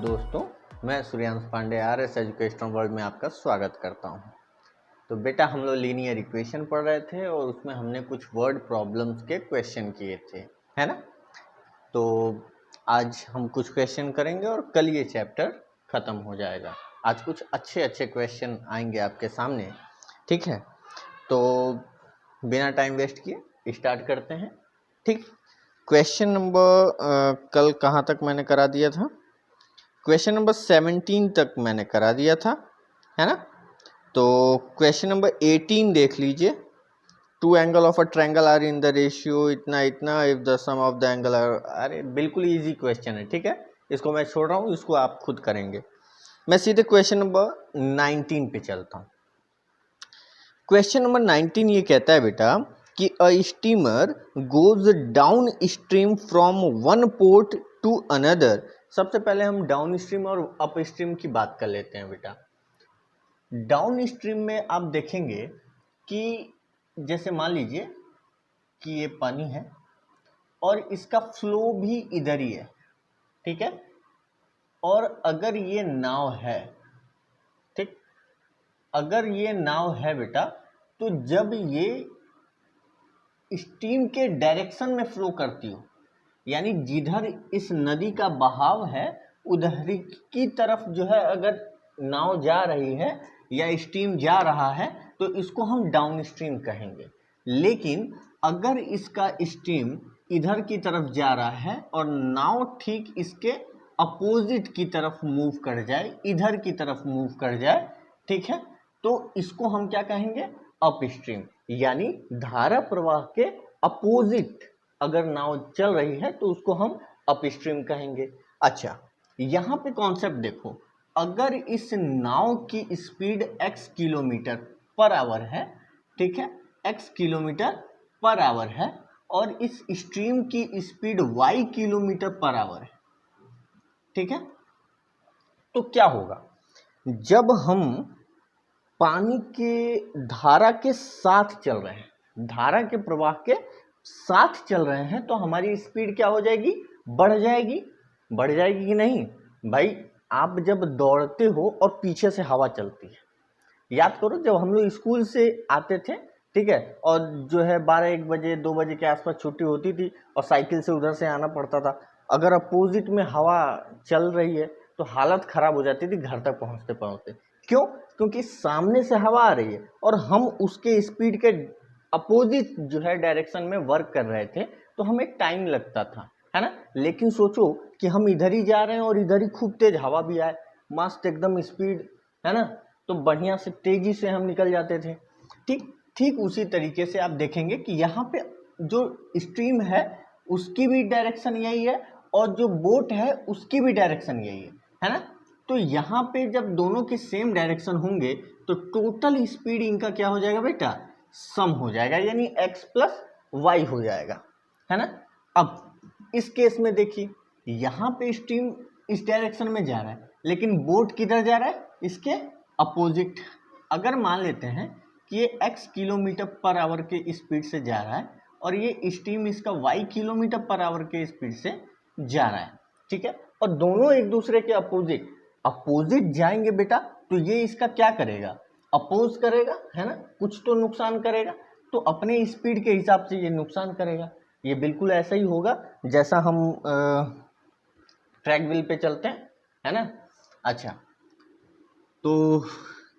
दोस्तों, मैं Suryansh Pandey RS educational world में आपका स्वागत करता हूं। तो बेटा हम लोग लीनियर इक्वेशन पढ़ रहे थे और उसमें हमने कुछ वर्ड प्रॉब्लम्स के क्वेश्चन किए थे, है ना। तो आज हम कुछ क्वेश्चन करेंगे और कल ये चैप्टर ख़त्म हो जाएगा। आज कुछ अच्छे क्वेश्चन आएंगे आपके सामने, ठीक है। तो बिना टाइम वेस्ट किए स्टार्ट करते हैं, ठीक। क्वेश्चन नंबर कल कहाँ तक मैंने करा दिया था? क्वेश्चन नंबर 17 तक मैंने करा दिया था, है ना। तो क्वेश्चन नंबर 18 देख लीजिए। Two angle of a triangle are in the ratio इतना इतना if the sum of the angle are. अरे बिल्कुल इजी क्वेश्चन है, ठीक है। इसको मैं छोड़ रहा हूँ, इसको आप खुद करेंगे। मैं सीधे क्वेश्चन नंबर 19 पे चलता हूँ। क्वेश्चन नंबर 19 ये कहता है बेटा कि a steamer goes downstream from one port to another. सबसे पहले हम डाउन स्ट्रीम और अप स्ट्रीम की बात कर लेते हैं बेटा। डाउन स्ट्रीम में आप देखेंगे कि जैसे मान लीजिए कि ये पानी है और इसका फ्लो भी इधर ही है, ठीक है। और अगर ये नाव है, ठीक, अगर ये नाव है बेटा, तो जब ये स्टीम के डायरेक्शन में फ्लो करती हो, यानी जिधर इस नदी का बहाव है उधर की तरफ जो है अगर नाव जा रही है या स्टीम जा रहा है तो इसको हम डाउन स्ट्रीम कहेंगे। लेकिन अगर इसका स्टीम इधर की तरफ जा रहा है और नाव ठीक इसके अपोजिट की तरफ मूव कर जाए, इधर की तरफ मूव कर जाए, ठीक है, तो इसको हम क्या कहेंगे? Up stream. यानी धारा प्रवाह के अपोजिट अगर नाव चल रही है तो उसको हम अप स्ट्रीम कहेंगे। अच्छा, यहाँ पे कॉन्सेप्ट देखो, अगर इस नाव की speed x kilometre per our है, ठीक है, x किलोमीटर पर आवर है, और इस स्ट्रीम की speed y kilometre per our है, ठीक है, तो क्या होगा? जब हम पानी के धारा के साथ चल रहे हैं, धारा के प्रवाह के साथ चल रहे हैं, तो हमारी स्पीड क्या हो जाएगी? बढ़ जाएगी। बढ़ जाएगी कि नहीं भाई? आप जब दौड़ते हो और पीछे से हवा चलती है, याद करो जब हम लोग स्कूल से आते थे, ठीक है, और जो है 12-1 बजे 2 बजे के आसपास छुट्टी होती थी और साइकिल से उधर से आना पड़ता था। अगर अपोजिट में हवा चल रही है तो हालत खराब हो जाती थी घर तक पहुंचते पहुंचते। क्यों? क्योंकि सामने से हवा आ रही है और हम उसके स्पीड के अपोजिट जो है डायरेक्शन में वर्क कर रहे थे, तो हमें टाइम लगता था, है ना। लेकिन सोचो कि हम इधर ही जा रहे हैं और इधर ही खूब तेज हवा भी आए, मस्त एकदम स्पीड, है ना, तो बढ़िया से तेजी से हम निकल जाते थे। ठीक उसी तरीके से आप देखेंगे कि यहाँ पे जो स्ट्रीम है उसकी भी डायरेक्शन यही है और जो बोट है उसकी भी डायरेक्शन यही है ना। तो यहाँ पे जब दोनों के सेम डायरेक्शन होंगे तो टोटल स्पीड इनका क्या हो जाएगा बेटा? सम हो जाएगा, यानी x प्लस वाई हो जाएगा, है ना। अब इस केस में देखिए, यहाँ पे स्ट्रीम इस डायरेक्शन में जा रहा है लेकिन बोट किधर जा रहा है? इसके अपोजिट। अगर मान लेते हैं कि ये x किलोमीटर पर आवर के स्पीड से जा रहा है और ये स्टीम इसका y किलोमीटर पर आवर के स्पीड से जा रहा है, ठीक है, और दोनों एक दूसरे के अपोजिट जाएंगे बेटा, तो ये इसका क्या करेगा? अपोज करेगा, है ना, कुछ तो नुकसान करेगा, तो अपने स्पीड के हिसाब से ये नुकसान करेगा। ये बिल्कुल ऐसा ही होगा जैसा हम ट्रैक व्हील पे चलते हैं, है ना। अच्छा, तो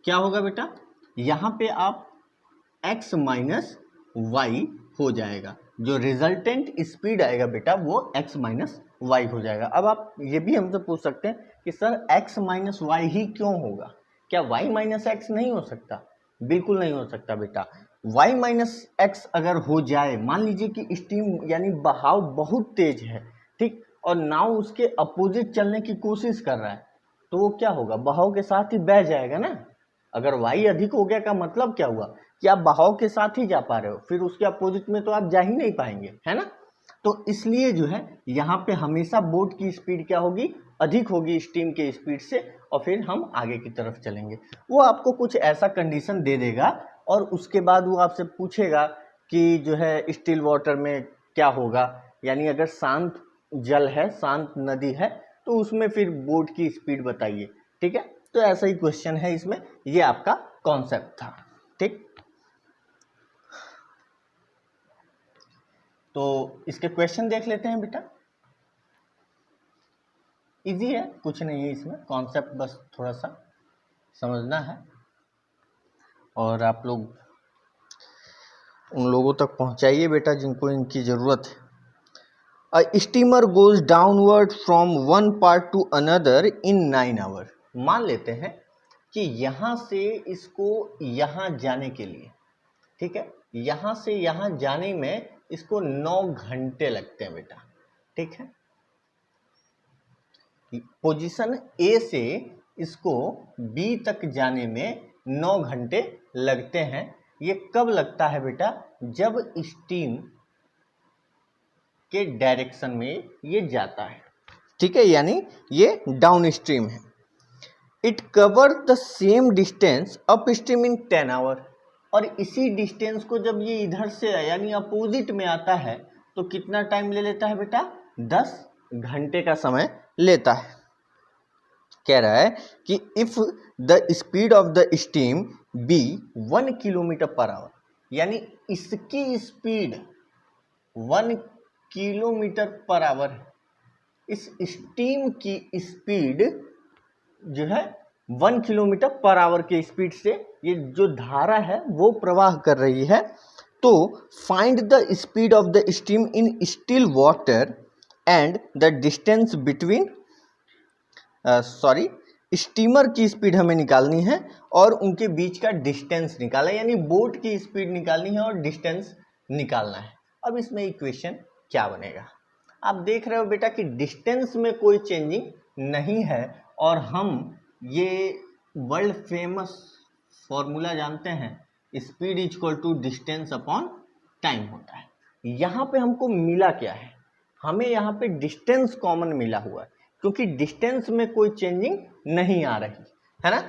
क्या होगा बेटा? यहाँ पे आप x माइनस वाई हो जाएगा, जो रिजल्टेंट स्पीड आएगा बेटा वो x माइनस वाई हो जाएगा। अब आप ये भी हमसे पूछ सकते हैं कि sir x minus why he क्यों होगा? क्या y माइनस एक्स नहीं हो सकता? बिल्कुल नहीं हो सकता बेटा। y माइनस एक्स अगर हो जाए, मान लीजिए कि स्टीम यानी बहाव बहुत तेज है, ठीक, और नाव उसके अपोजिट चलने की कोशिश कर रहा है, तो वो क्या होगा? बहाव के साथ ही बह जाएगा ना। अगर y अधिक हो गया का मतलब क्या हुआ? कि आप बहाव के साथ ही जा पा रहे हो, फिर उसके अपोजिट में तो आप जा ही नहीं पाएंगे, है ना। तो इसलिए जो है यहाँ पे हमेशा बोट की स्पीड क्या होगी? अधिक होगी स्टीम के स्पीड से, और फिर हम आगे की तरफ चलेंगे। वो आपको कुछ ऐसा कंडीशन दे देगा और उसके बाद वो आपसे पूछेगा कि जो है स्टिल वाटर में क्या होगा, यानी अगर शांत जल है, शांत नदी है, तो उसमें फिर बोट की स्पीड बताइए। ठीक है, तो ऐसा ही क्वेश्चन है इसमें, ये आपका कॉन्सेप्ट था। ठीक, तो इसके क्वेश्चन देख लेते हैं बेटा। इजी है, कुछ नहीं है इसमें, कॉन्सेप्ट बस थोड़ा सा समझना है और आप लोग उन लोगों तक पहुंचाइए बेटा जिनको इनकी ज़रूरत है। A steamer goes downward from one part to another in 9 hours। मान लेते हैं कि यहाँ से इसको यहाँ जाने के लिए, ठीक है, यहाँ से यहाँ जाने में इसको 9 घंटे लगते हैं बेटा। ठीक है, पोजीशन ए से इसको बी तक जाने में 9 घंटे लगते हैं। ये कब लगता है बेटा? जब स्टीम के डायरेक्शन में ये जाता है। ठीक है, यानी ये डाउन स्ट्रीम है। It cover the same distance up stream in 10 hour. और इसी डिस्टेंस को जब ये इधर से यानी अपोजिट में आता है तो कितना टाइम ले लेता है बेटा? 10 घंटे का समय लेता है। कह रहा है कि if the speed of the steam be 1 kilometre per hour, यानी इसकी स्पीड 1 किलोमीटर पर आवर है। इस स्टीम की स्पीड जो है 1 किलोमीटर पर आवर के स्पीड से ये जो धारा है वो प्रवाह कर रही है। तो find the speed of the steam in still water and the distance between, steamer की स्पीड हमें निकालनी है और उनके बीच का डिस्टेंस निकालना है, यानी बोट की स्पीड निकालनी है और डिस्टेंस निकालना है। अब इसमें इक्वेशन क्या बनेगा? आप देख रहे हो बेटा कि डिस्टेंस में कोई चेंजिंग नहीं है और हम ये वर्ल्ड फेमस फॉर्मूला जानते हैं, speed is equal to distance upon time होता है। यहाँ पे हमको मिला क्या है? हमें यहाँ पे डिस्टेंस कॉमन मिला हुआ है क्योंकि डिस्टेंस में कोई चेंजिंग नहीं आ रही है ना।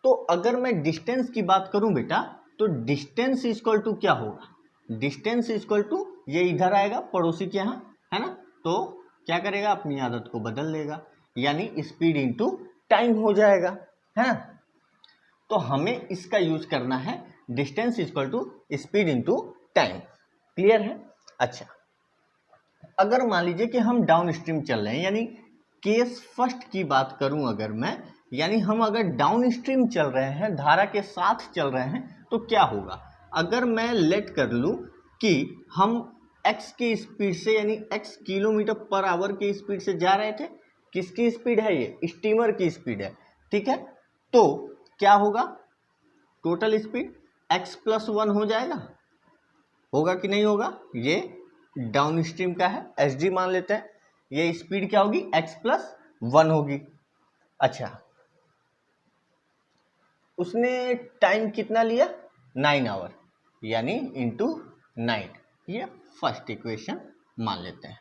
तो अगर मैं डिस्टेंस की बात करूं बेटा तो डिस्टेंस इक्वल टू क्या होगा? डिस्टेंस इक्वल टू ये इधर आएगा पड़ोसी के यहाँ, है ना, तो क्या करेगा? अपनी आदत को बदल लेगा, यानी स्पीड इनटू टाइम हो जाएगा, है ना। तो हमें इसका यूज करना है, distance equal to speed into time. Clear है? अच्छा, अगर मान लीजिए कि हम डाउन स्ट्रीम चल रहे हैं, यानी केस फर्स्ट की बात करूं अगर मैं, यानी हम अगर डाउन स्ट्रीम चल रहे हैं, धारा के साथ चल रहे हैं, तो क्या होगा? अगर मैं लेट कर लूं कि हम x की स्पीड से यानी x किलोमीटर पर आवर की स्पीड से जा रहे थे। किसकी स्पीड है? ये स्टीमर की स्पीड है। ठीक है, तो क्या होगा? टोटल स्पीड x + 1 हो जाएगा, होगा कि नहीं होगा? ये डाउन स्ट्रीम का है, एसडी मान लेते हैं। ये स्पीड क्या होगी? x + 1 होगी। अच्छा, उसने टाइम कितना लिया? 9 आवर, यानी इंटू 9। ये फर्स्ट इक्वेशन मान लेते हैं।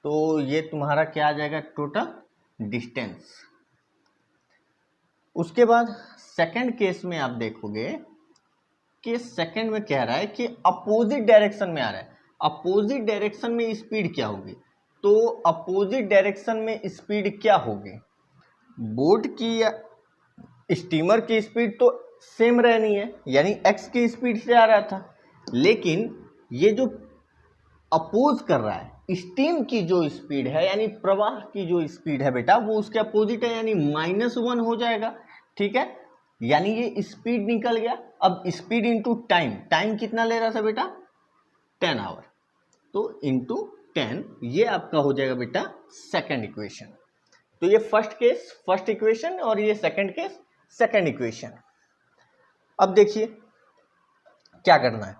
तो ये तुम्हारा क्या आ जाएगा? Total distance. उसके बाद सेकंड केस में आप देखोगे कि सेकंड में कह रहा है कि अपोजिट डायरेक्शन में आ रहा है। अपोजिट डायरेक्शन में स्पीड क्या होगी? तो अपोजिट डायरेक्शन में स्पीड क्या होगी? बोट की या स्टीमर की स्पीड तो सेम रहनी है, यानी x की स्पीड से आ रहा था, लेकिन ये जो अपोज कर रहा है, स्टीम की जो स्पीड है यानी प्रवाह की जो स्पीड है बेटा, वो उसके अपोजिट है, यानी -1 हो जाएगा। ठीक है, यानी ये स्पीड निकल गया। अब स्पीड इंटू टाइम, टाइम कितना ले रहा था बेटा? 10 आवर, तो इंटू 10, ये आपका हो जाएगा बेटा सेकंड इक्वेशन। तो ये फर्स्ट केस फर्स्ट इक्वेशन और ये सेकंड केस सेकंड इक्वेशन। अब देखिए क्या करना है,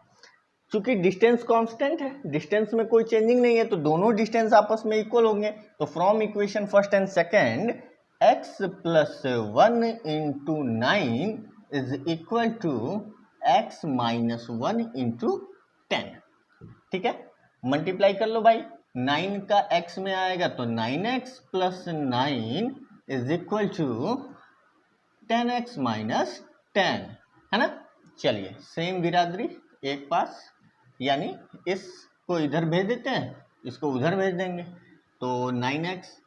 क्योंकि डिस्टेंस कांस्टेंट है, डिस्टेंस में कोई चेंजिंग नहीं है, तो दोनों डिस्टेंस आपस में इक्वल होंगे। तो from equation first and second, x + 1 into 9 is equal to x - 1 into 10। ठीक है, मल्टीप्लाई कर लो भाई, 9 का x में आएगा तो 9x + 9 is equal to 10x - 10, है ना। चलिए, सेम बिरादरी एक पास, यानी इसको इधर भेज देते हैं, इसको उधर भेज देंगे। तो 9x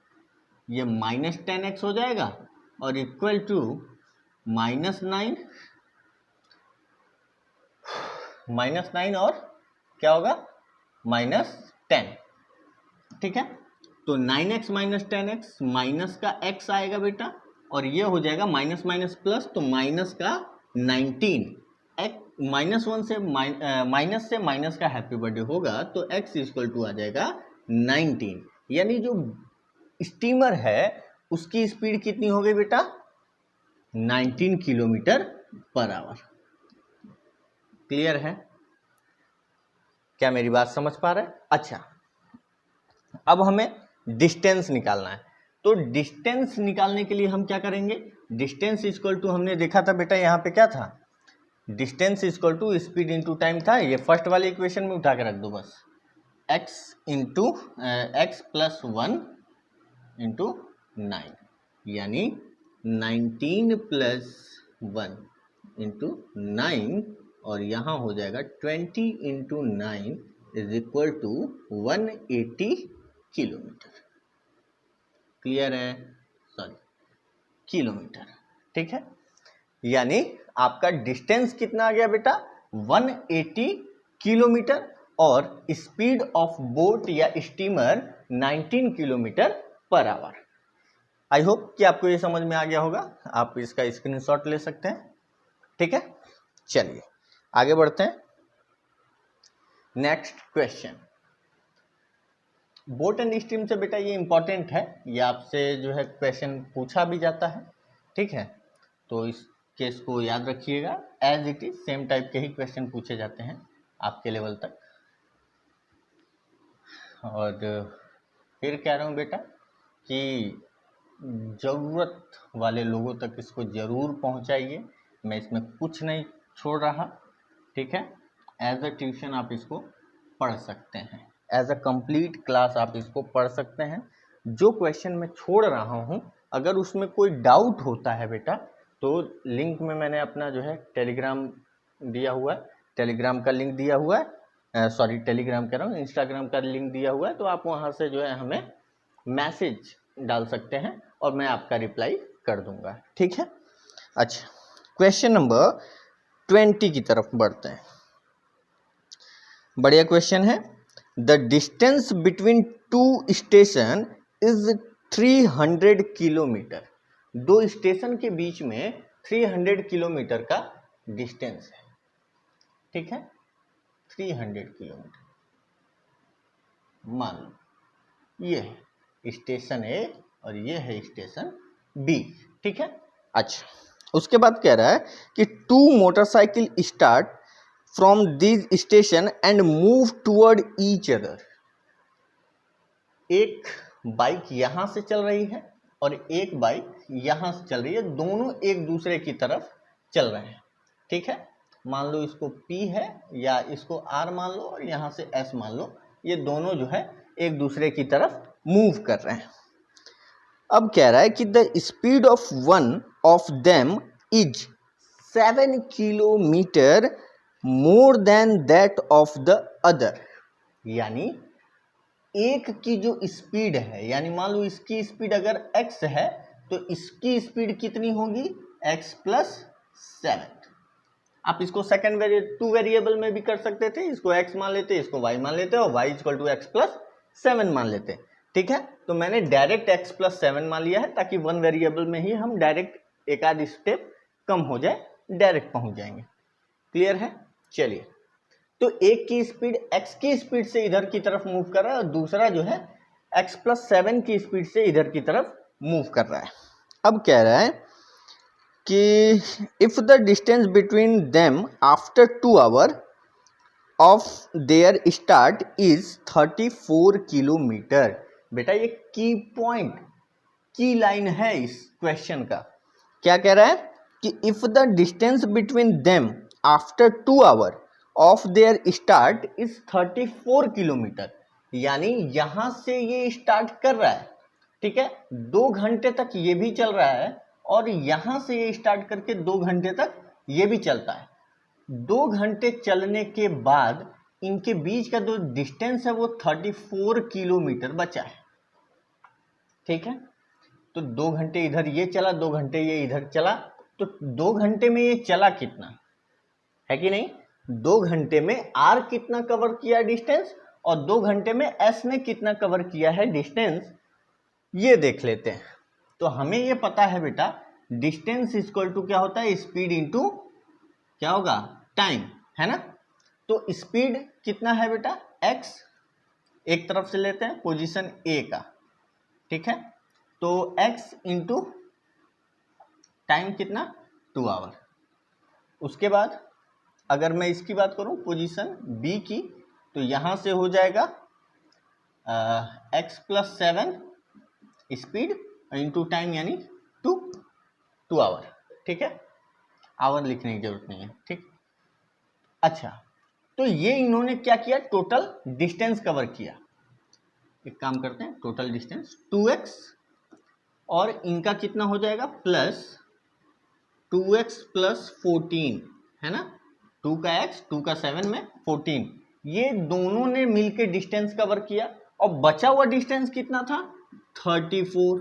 ये -10x हो जाएगा और इक्वल टू -9 और क्या होगा -10, ठीक है। तो 9x - 10x माइनस का x आएगा बेटा और ये हो जाएगा माइनस माइनस प्लस, तो माइनस का 19, माइनस से माइनस का हैप्पी बर्थडे होगा तो x इक्वल टू आ जाएगा 19। यानी जो स्टीमर है उसकी स्पीड कितनी हो गई बेटा 19 किलोमीटर पर आवर। क्लियर है? क्या मेरी बात समझ पा रहे हैं? अच्छा, अब हमें डिस्टेंस निकालना है। तो डिस्टेंस निकालने के लिए हम क्या करेंगे, डिस्टेंस इक्वल टू हमने देखा था बेटा यहाँ पे क्या था, distance equal to speed into time था। ये फर्स्ट वाले इक्वेशन में उठा के रख दो बस, x प्लस 1 इंटू 9 यानी 19 प्लस 1 इंटू 9 और यहाँ हो जाएगा 20 into 9 is equal to 180 kilometre. Clear है? सॉरी, किलोमीटर, ठीक है। यानी आपका डिस्टेंस कितना आ गया बेटा 180 किलोमीटर और स्पीड ऑफ बोट या steamer 19 kilometre per our. I hope कि आपको ये समझ में आ गया होगा। आप इसका स्क्रीनशॉट ले सकते हैं, ठीक है। चलिए आगे बढ़ते हैं। Next question, boat and steam से बेटा ये इंपॉर्टेंट है, ये आपसे जो है क्वेश्चन पूछा भी जाता है, ठीक है। तो इस केस को याद रखिएगा, as it is same type के ही क्वेश्चन पूछे जाते हैं आपके लेवल तक। और फिर कह रहा हूँ बेटा कि ज़रूरत वाले लोगों तक इसको ज़रूर पहुँचाइए, मैं इसमें कुछ नहीं छोड़ रहा, ठीक है। एज अ ट्यूशन आप इसको पढ़ सकते हैं, एज अ कंप्लीट क्लास आप इसको पढ़ सकते हैं। जो क्वेश्चन मैं छोड़ रहा हूँ अगर उसमें कोई डाउट होता है बेटा तो लिंक में मैंने अपना जो है टेलीग्राम दिया हुआ है, टेलीग्राम का लिंक दिया हुआ है, सॉरी टेलीग्राम कह रहा हूँ, इंस्टाग्राम का लिंक दिया हुआ है, तो आप वहाँ से जो है हमें मैसेज डाल सकते हैं और मैं आपका रिप्लाई कर दूंगा, ठीक है। अच्छा, क्वेश्चन नंबर 20 की तरफ बढ़ते हैं। बढ़िया क्वेश्चन है। The distance between two station is 300 kilometre. दो स्टेशन के बीच में 300 किलोमीटर का डिस्टेंस है, ठीक है। 300 किलोमीटर मान लो ये है स्टेशन ए और ये है स्टेशन बी, ठीक है। अच्छा, उसके बाद कह रहा है कि two motorcycle start from this station and move toward each other. एक बाइक यहां से चल रही है और एक बाइक यहां से चल रही है, दोनों एक दूसरे की तरफ चल रहे हैं, ठीक है। मान लो इसको P है या इसको R मान लो और यहाँ से S मान लो, ये दोनों जो है एक दूसरे की तरफ मूव कर रहे हैं। अब कह रहा है कि the speed of one of them is 7 kilometre more than that of the other. यानी एक की जो स्पीड है, यानी मान लो इसकी स्पीड अगर x है तो इसकी स्पीड कितनी होगी x प्लस 7। आप इसको सेकंड टू वेरिएबल में भी कर सकते थे, इसको x मान लेते, इसको y मान लेते और y equal to x plus 7 मान लेते, ठीक है। तो मैंने डायरेक्ट x प्लस 7 मान लिया है ताकि वन वेरिएबल में ही हम डायरेक्ट एक आध स्टेप कम हो जाए, डायरेक्ट पहुंच जाएंगे। क्लियर है? चलिए, तो एक की स्पीड x की स्पीड से इधर की तरफ मूव कर रहा है और दूसरा जो है x प्लस 7 की स्पीड से इधर की तरफ मूव कर रहा है। अब कह रहा है कि if the distance between them after 2 hour of their start is 34 kilometre. बेटा ये की पॉइंट, की लाइन है इस क्वेश्चन का। क्या कह रहा है कि if the distance between them after 2 hour of their start is 34 kilometre, यानी यहां से ये स्टार्ट कर रहा है, ठीक है, 2 घंटे तक ये भी चल रहा है और यहां से ये स्टार्ट करके 2 घंटे तक ये भी चलता है। 2 घंटे चलने के बाद इनके बीच का जो डिस्टेंस है वो 34 किलोमीटर बचा है, ठीक है। तो 2 घंटे इधर ये चला, 2 घंटे ये इधर चला, तो 2 घंटे में ये चला कितना है कि नहीं? 2 घंटे में r कितना कवर किया डिस्टेंस और 2 घंटे में s ने कितना कवर किया है डिस्टेंस, ये देख लेते हैं। तो हमें ये पता है बेटा डिस्टेंस इक्वल टू क्या होता है, स्पीड इंटू क्या होगा, टाइम, है ना। तो स्पीड कितना है बेटा, x एक तरफ से लेते हैं पोजीशन A का, ठीक है। तो x इंटू टाइम कितना, 2 आवर। उसके बाद अगर मैं इसकी बात करूं पोजीशन B की, तो यहां से हो जाएगा x + 7 स्पीड इंटू टाइम यानी 2 आवर, ठीक है। आवर लिखने की जरूरत नहीं है, ठीक। अच्छा, तो ये इन्होंने क्या किया, टोटल डिस्टेंस कवर किया। एक काम करते हैं, टोटल डिस्टेंस 2x और इनका कितना हो जाएगा प्लस 2x + 14, है ना। 2 का x 2 का 7 में 14, ये दोनों ने मिलके डिस्टेंस कवर किया और बचा हुआ डिस्टेंस कितना था, 34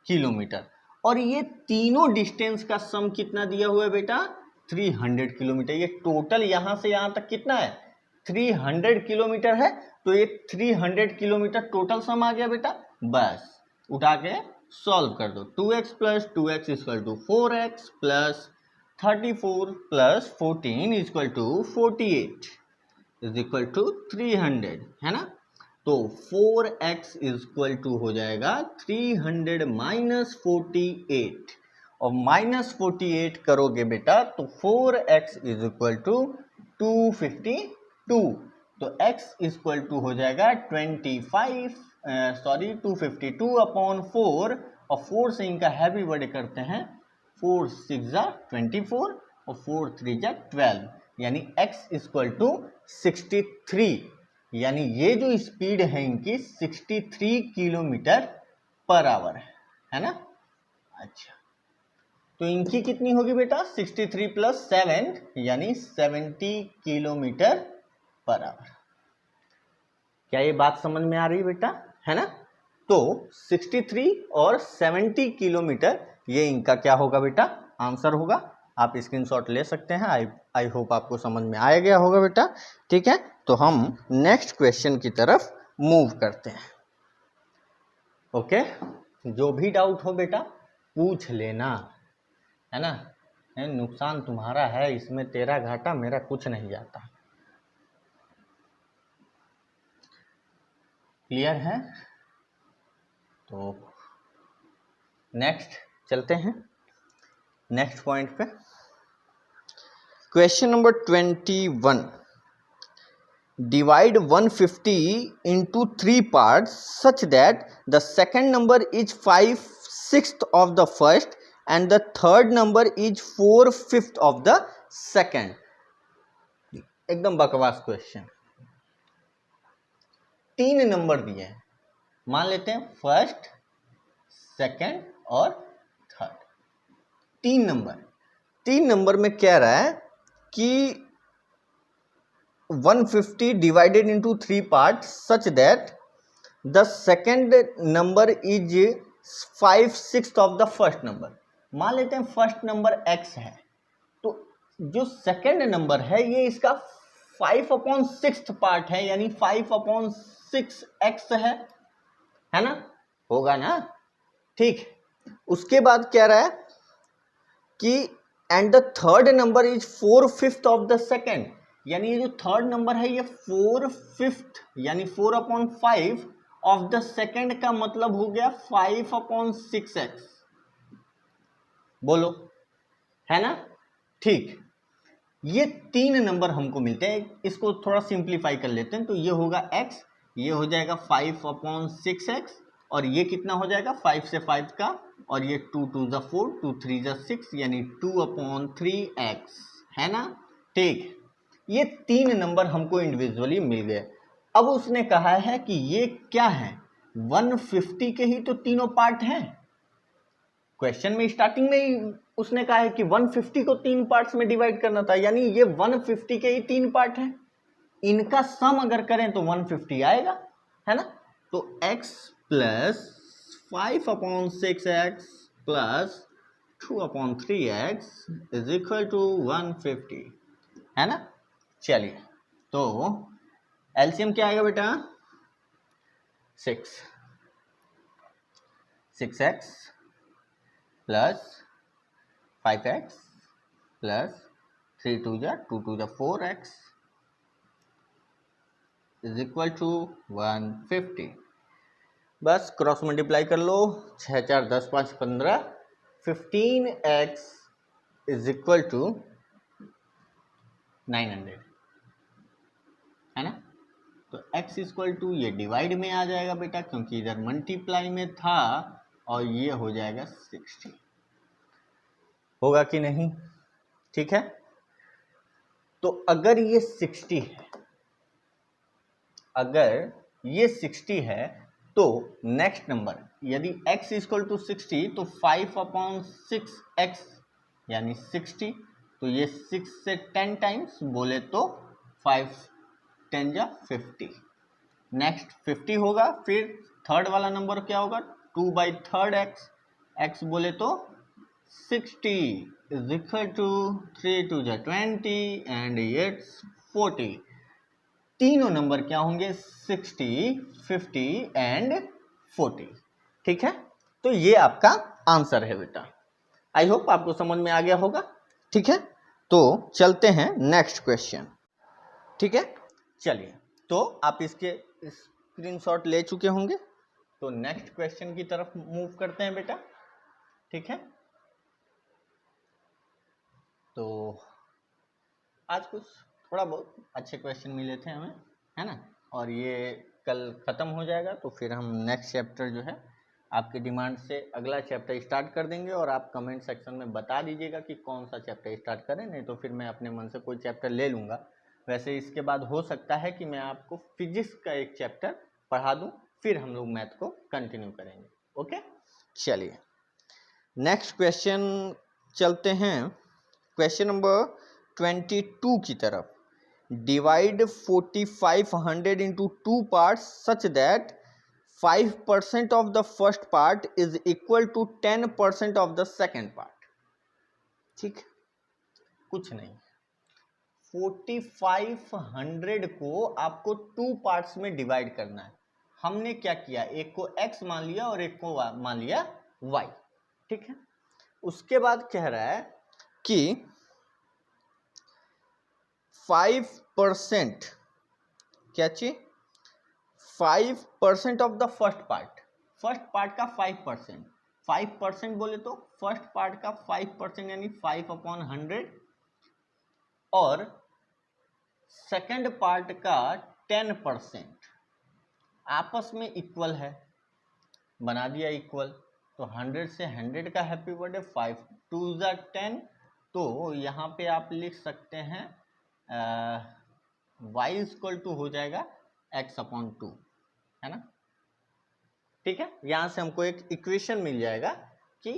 किलोमीटर। और ये तीनों डिस्टेंस का सम कितना दिया हुआ है बेटा, 300 किलोमीटर। ये टोटल यहां से यहां तक कितना है, 300 किलोमीटर है। तो ये 300 किलोमीटर टोटल सम आ गया बेटा। बस उठा के सॉल्व कर दो। 2x + 2x = 4x + 34 + 14 = 48 = 300, है ना। तो 4x = हो जाएगा 300 - 48 और -48 करोगे बेटा तो 4x = 252। तो x = हो जाएगा 252/4 और 4 से इनका हैवी वर्ड करते हैं, 4 × 6 = 24 और 4 × 3 = 12, यानी x = 63। यानी ये जो स्पीड है इनकी 63 किलोमीटर/आवर है ना। अच्छा, तो इनकी कितनी होगी बेटा, 63 + 7 यानी 70 किलोमीटर/आवर। क्या ये बात समझ में आ रही है बेटा, है ना। तो 63 और 70 किलोमीटर ये इनका क्या होगा बेटा, आंसर होगा। आप स्क्रीनशॉट ले सकते हैं। आई होप आपको समझ में आ गया होगा बेटा, ठीक है। तो हम नेक्स्ट क्वेश्चन की तरफ मूव करते हैं। ओके, जो भी डाउट हो बेटा पूछ लेना, है ना। नुकसान तुम्हारा है, इसमें तेरा घाटा, मेरा कुछ नहीं जाता। क्लियर है। तो नेक्स्ट चलते हैं, नेक्स्ट पॉइंट पे। Question number 21, divide 150 into 3 parts such that the second number is 5/6 of the first and the third number is 4/5 of the second। एकदम बकवास क्वेश्चन। 3 नंबर दिए हैं, मान लेते हैं फर्स्ट, सेकंड और थर्ड। 3 नंबर में कह रहा है कि 150 divided into 3 parts such that the second number is 5/6 of the first number। मान लेते हैं फर्स्ट नंबर x है, तो जो सेकंड नंबर है ये इसका 5/6 पार्ट है, यानी 5/6x है ना, होगा ना, ठीक। उसके बाद कह रहा है कि and the third number is 4/5 of the second, यानी ये जो थर्ड नंबर है ये 4/5 यानी 4/5 ऑफ द सेकेंड का मतलब हो गया 5/6x। बोलो, है ना, ठीक। ये 3 नंबर हमको मिलते हैं, इसको थोड़ा सिंप्लीफाई कर लेते हैं। तो ये होगा x, ये हो जाएगा 5/6x और ये कितना हो जाएगा 5 से 5 का, और ये 2 × 2 = 4, 2 × 3 = 6 यानी 2/3x, है ना, ठीक। ये 3 नंबर हमको इंडिविजुअली मिल गए। अब उसने कहा है कि ये क्या है, 150 के ही तो तीनों पार्ट हैं। क्वेश्चन में स्टार्टिंग में ही उसने कहा है कि 150 को 3 पार्ट्स में डिवाइड करना था, यानी ये 150 के ही 3 पार्ट हैं। इनका सम अगर करें तो 150 आएगा, है ना। तो x + 5/6x plus 2/3x is equal to 150, है ना। चलिए, तो एलसीएम क्या आएगा बेटा? 6x plus 5x plus 3 2 4x is equal to 150। बस क्रॉस मल्टीप्लाई कर लो, 6 4 10 5 15, 15x इज इक्वल टू 900, है ना। तो x इक्वल टू ये डिवाइड में आ जाएगा बेटा, क्योंकि इधर मल्टीप्लाई में था, और ये हो जाएगा 60। होगा कि नहीं? ठीक है। तो अगर ये 60 है, अगर ये 60 है, तो नेक्स्ट नंबर यदि x इक्वल टू 60, तो 5/6x यानी 60, तो ये 6 से 10 टाइम्स बोले तो 5 10 जा 50, नेक्स्ट 50 होगा। फिर थर्ड वाला नंबर क्या होगा? 2/3 x बोले तो 60 इज इक्वल टू 3 2 जा 20 एंड 8 40। तीनों नंबर क्या होंगे? 60, 50 एंड 40। ठीक है, तो ये आपका आंसर है बेटा। आई होप आपको समझ में आ गया होगा। ठीक है, तो चलते हैं नेक्स्ट क्वेश्चन। ठीक है, चलिए, तो आप इसके स्क्रीनशॉट ले चुके होंगे, तो नेक्स्ट क्वेश्चन की तरफ मूव करते हैं बेटा। ठीक है, तो आज कुछ थोड़ा बहुत अच्छे क्वेश्चन मिले थे हमें, है ना, और ये कल ख़त्म हो जाएगा, तो फिर हम नेक्स्ट चैप्टर जो है आपकी डिमांड से अगला चैप्टर स्टार्ट कर देंगे, और आप कमेंट सेक्शन में बता दीजिएगा कि कौन सा चैप्टर स्टार्ट करें, नहीं तो फिर मैं अपने मन से कोई चैप्टर ले लूँगा। वैसे इसके बाद हो सकता है कि मैं आपको फिजिक्स का एक चैप्टर पढ़ा दूँ, फिर हम लोग मैथ को कंटिन्यू करेंगे। ओके, चलिए नेक्स्ट क्वेश्चन चलते हैं, क्वेश्चन नंबर 22 की तरफ। Divide 4500 into 2 parts such that 5% of the first part is equal to 10% of the second part। ठीक, कुछ नहीं, 4500 को आपको 2 पार्ट्स में डिवाइड करना है। हमने क्या किया? एक को x मान लिया और एक को मान लिया y। ठीक है, उसके बाद कह रहा है कि 5%, क्या चीज? 5% ऑफ द फर्स्ट पार्ट का 5%। 5% बोले तो फर्स्ट पार्ट का 5% यानी 5/100, और सेकंड पार्ट का 10% आपस में इक्वल है, बना दिया इक्वल। तो 100 से 100 का हैप्पी बर्थडे, 5 2 जा 10, तो यहाँ पे आप लिख सकते हैं y इक्वल टू हो जाएगा x/2, है ना। ठीक है, यहाँ से हमको एक इक्वेशन मिल जाएगा कि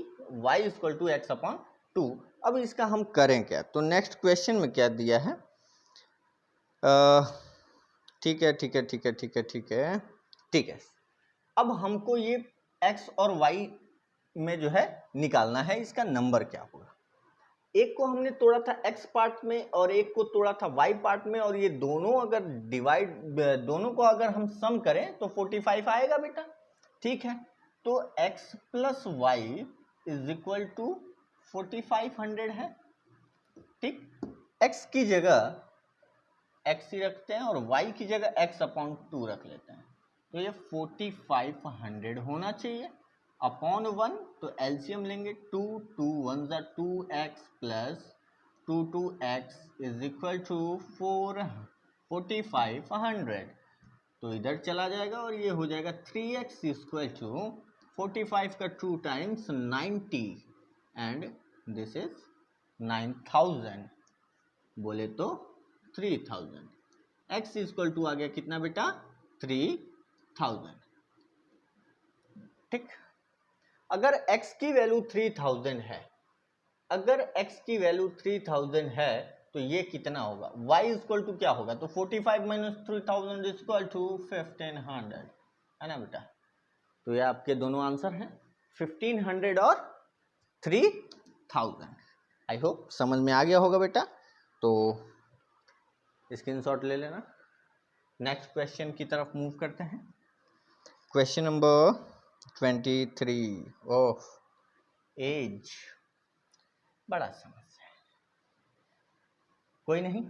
y इक्वल टू x/2। अब इसका हम करें क्या? तो नेक्स्ट क्वेश्चन में क्या दिया है? ठीक है ठीक है ठीक है ठीक है ठीक है ठीक है, अब हमको ये x और y में जो है निकालना है, इसका नंबर क्या होगा। एक को हमने तोड़ा था x पार्ट में और एक को तोड़ा था y पार्ट में, और ये दोनों अगर दोनों को अगर हम सम करें तो 45 आएगा बेटा। ठीक है, तो x plus y is equal to 4500 है। ठीक, x की जगह x ही रखते हैं और y की जगह x/2 रख लेते हैं, तो ये 4500 होना चाहिए अपॉन 1। तो एलसीएम लेंगे, 2 2 1 जा 2x plus 2 2x is equal to 4500। तो इधर चला जाएगा और ये हो जाएगा 3x इक्वल टू 45 का 2 टाइम्स 90 एंड दिस इज 9000, बोले तो 3000। x इक्वल टू आ गया कितना बेटा? 3000। ठीक, अगर x की वैल्यू 3000 है, अगर x की वैल्यू 3000 है, तो ये कितना होगा? y इक्वल टू क्या होगा? तो 45 माइनस 3000 इक्वल टू 1500, है ना बेटा। तो ये आपके दोनों आंसर हैं 1500 और 3000। आई होप समझ में आ गया होगा बेटा, तो स्क्रीनशॉट ले लेना। नेक्स्ट क्वेश्चन की तरफ मूव करते हैं। क्वेश्चन नंबर 23 ऑफ एज, बड़ा समस्या है, कोई नहीं,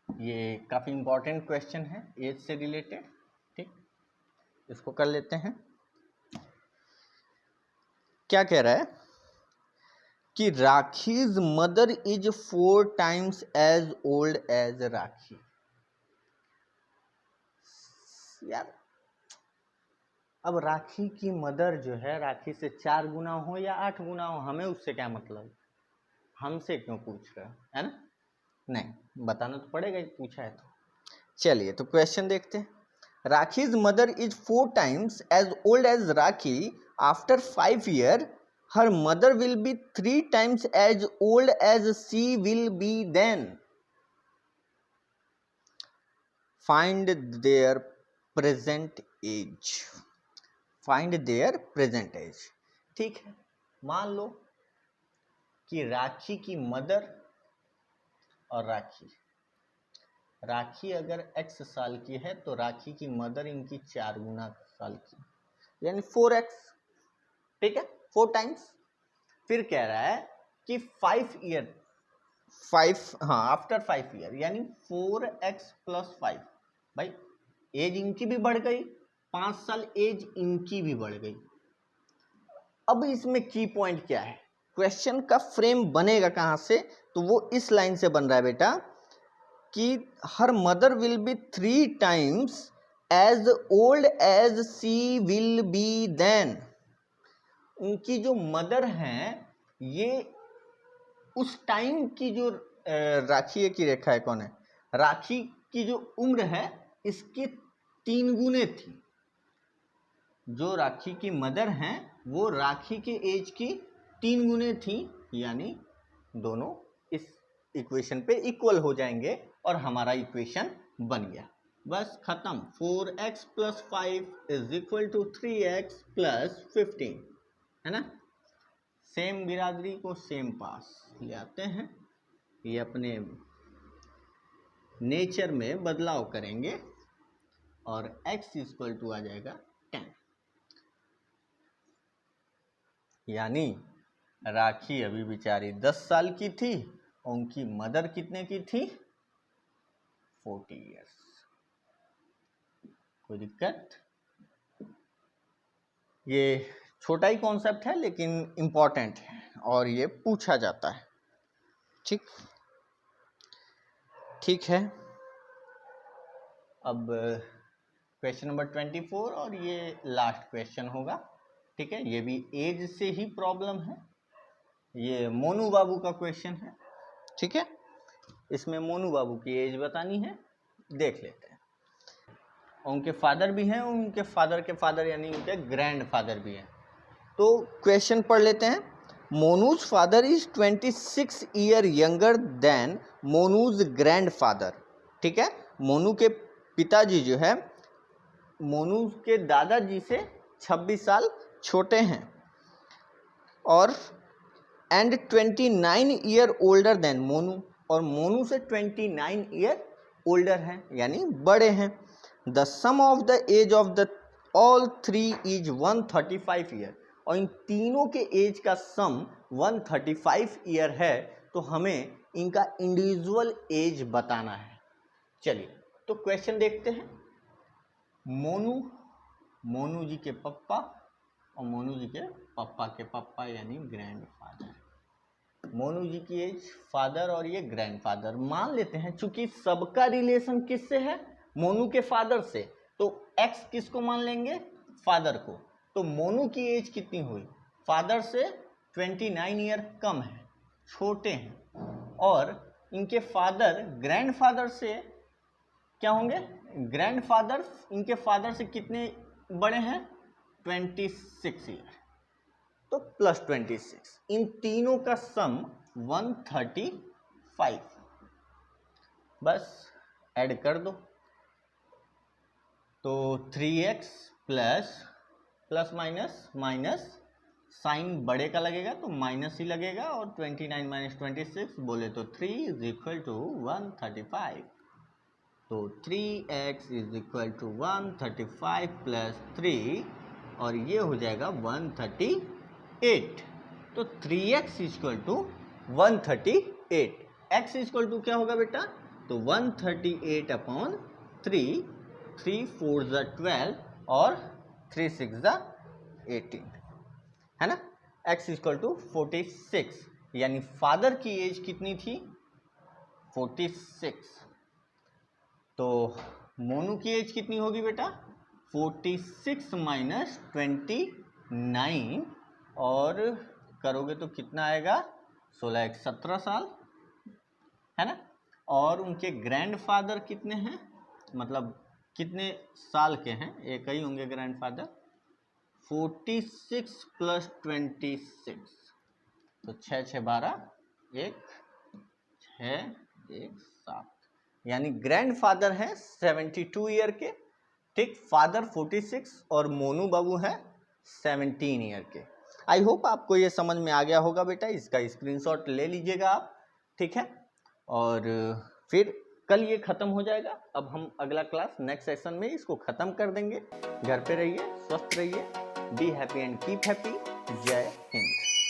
ये काफी इंपॉर्टेंट क्वेश्चन है एज से रिलेटेड। ठीक, इसको कर लेते हैं। क्या कह रहा है कि Rakhi's mother is 4 times as old as Rakhi. यार अब राखी की मदर जो है राखी से 4 गुना हो या 8 गुना हो, हमें उससे क्या मतलब, हमसे क्यों पूछ रहे हो, है ना? नहीं, बताना तो पड़ेगा ही, पूछा है तो। चलिए तो क्वेश्चन देखते हैं। Rakhi's mother is 4 times as old as Rakhi. After 5 years her mother will be 3 times as old as she will be then. Find their present age. Find their present age. ठीक है, मान लो कि राखी की मदर और राखी अगर x साल की है तो राखी की मदर इनकी 4 गुना साल की, यानी 4x। ठीक है, 4 times। फिर कह रहा है कि 5 year, आफ्टर 5 year यानी 4x + 5। भाई एज इनकी भी बढ़ गई, 5 साल एज इनकी भी बढ़ गई। अब इसमें की पॉइंट क्या है, क्वेश्चन का फ्रेम बनेगा कहां से, तो वो इस लाइन से बन रहा है बेटा कि हर mother will be 3 times as old as she will be then. उनकी जो मदर हैं ये उस टाइम की जो राखी की रेखा है, कौन है, राखी की जो उम्र है इसके 3 गुने थी। जो राखी की मदर हैं वो राखी के एज की 3 गुने थी, यानी दोनों इस इक्वेशन पे इक्वल हो जाएंगे और हमारा इक्वेशन बन गया। बस खत्म। 4x + 5 = 3x + 15, है ना? सेम बिरादरी को सेम पास ले आते हैं, ये अपने नेचर में बदलाव करेंगे और x = आ जाएगा 10। यानी राखी अभी बेचारी 10 साल की थी और उनकी मदर कितने की थी, 40 years। कोई दिक्कत? ये छोटा ही कॉन्सेप्ट है लेकिन इंपॉर्टेंट है और ये पूछा जाता है। ठीक है। अब क्वेश्चन नंबर 24 और ये लास्ट क्वेश्चन होगा। ठीक है, ये भी एज से ही प्रॉब्लम है, ये मोनू बाबू का क्वेश्चन है। ठीक है, इसमें मोनू बाबू की एज बतानी है, देख लेते हैं। उनके फादर भी हैं, उनके फादर के फादर यानी उनके ग्रैंड फादर भी हैं। तो क्वेश्चन पढ़ लेते हैं। Monu's father is 26 years younger than Monu's grandfather. ठीक है, मोनू के पिताजी जो है मोनू के दादाजी से 26 साल छोटे हैं और and 29 years older than Monu, और मोनू से 29 years ओल्डर हैं यानी बड़े हैं। The sum of the age of the all 3 is 135 years, और इन तीनों के एज का सम 135 year है, तो हमें इनका इंडिविजुअल एज बताना है। चलिए तो क्वेश्चन देखते हैं। मोनू जी के पप्पा और मोनू जी के पप्पा के पप्पा यानी ग्रैंडफादर। मोनू जी की एज फादर और ये ग्रैंडफादर मान लेते हैं। चूंकि सबका रिलेशन किससे है, मोनू के फादर से, तो एक्स किसको मान लेंगे, फादर को। तो मोनू की एज कितनी हुई, फादर से 29 ईयर कम है, छोटे हैं, और इनके फादर ग्रैंडफादर से क्या होंगे, ग्रैंडफादर इनके फादर से कितने बड़े हैं, 26 ईयर, तो +26, इन तीनों का सम 135। बस ऐड कर दो। तो 3x plus minus minus, sign बड़े का लगेगा तो माइनस ही लगेगा, और 29 माइनस 26 बोले तो 3 इज इक्वल टू 135। तो 3x is equal to 135 plus 3, और ये हो जाएगा 138। तो 3x equal to 138। x equal to क्या होगा बेटा? तो 138 अपॉन 3, 3 4 ज़ा 12 और 3 6 ज़ा 18, है ना। x इक्वल टू 46, यानी फादर की एज कितनी थी? 46। तो मोनू की एज कितनी होगी बेटा? 46 माइनस 29, और करोगे तो कितना आएगा? 16 एक 17 साल, है ना। और उनके ग्रैंडफादर कितने हैं, मतलब कितने साल के हैं? एक ही होंगे ग्रैंडफादर। 46 प्लस 26, तो 6 6 12, 1 6 1 7, यानी ग्रैंडफादर है 72 ईयर के, ठीक। फादर 46 और मोनू बाबू है 17 ईयर के। आई होप आपको ये समझ में आ गया होगा बेटा, इसका स्क्रीनशॉट ले लीजिएगा आप, ठीक है। और फिर कल ये खत्म हो जाएगा। अब हम अगला क्लास नेक्स्ट सेशन में इसको खत्म कर देंगे। घर पे रहिए, स्वस्थ रहिए, be happy and keep happy. जय हिंद।